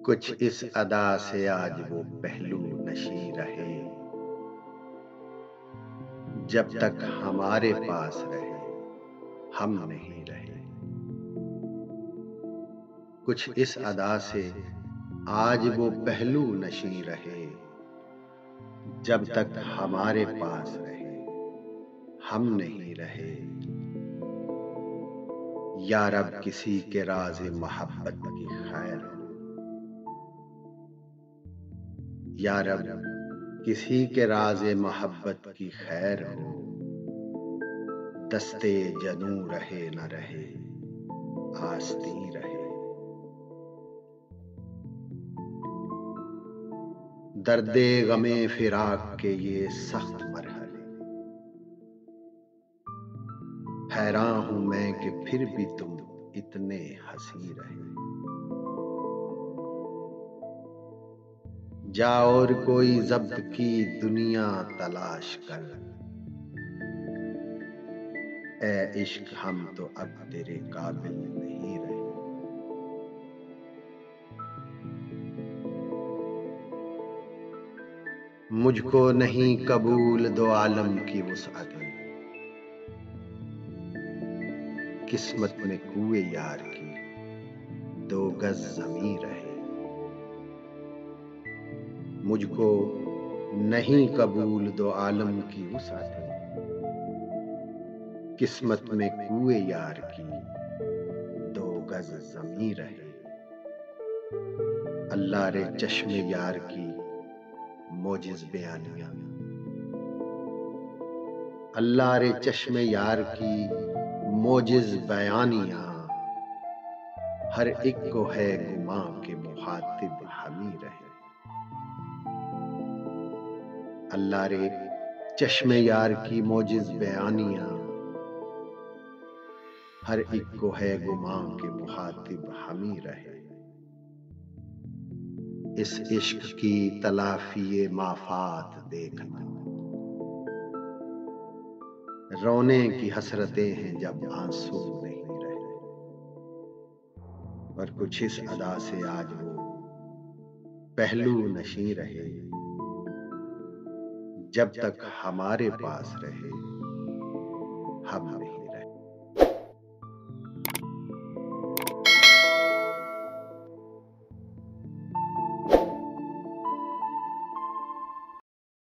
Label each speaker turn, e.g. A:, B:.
A: कुछ इस अदा से आज वो पहलू नशी रहे, जब तक हमारे पास रहे हम नहीं रहे। कुछ इस अदा से आज वो पहलू नशी रहे, जब तक हमारे पास रहे हम नहीं रहे। या रब किसी के राज़े मोहब्बत की खैर हो, या रब किसी के राज़े मोहब्बत की खैर हो। दस्ते जनू रहे न रहे आस्ती रहे। दर्दे गमे फिराक के ये सख्त मरहले, हैरान हूं मैं कि फिर भी तुम इतने हंसी रहे। जा और कोई ज़ब्त की दुनिया तलाश कर, ए इश्क हम तो अब तेरे काबिल नहीं रहे। मुझको नहीं कबूल दो आलम की वुसअतें, किस्मत में कुए यार की दो गज ज़मीं रहे। मुझको नहीं कबूल दो आलम की वुसअतें, किस्मत में कुए यार की दो गज ज़मीं रहे। अल्लाह रे चश्मे यार की मोजिज़ बयानियां, अल्लाह रे चश्मे यार की मोजिज़ बयानियां। हर एक को है गुमां के मुखातिब हमी रहे। अल्लाह रे चश्मे यार की मोजिज़ बयानियां, हर एक को है गुमां के मुखातिब हमी रहे। इस इश्क की तलाफी माफात देखना, रोने की हसरतें हैं जब आंसू नहीं रहे। और कुछ इस अदा से आज वो पहलू नशी रहे, जब तक हमारे पास रहे हम नहीं।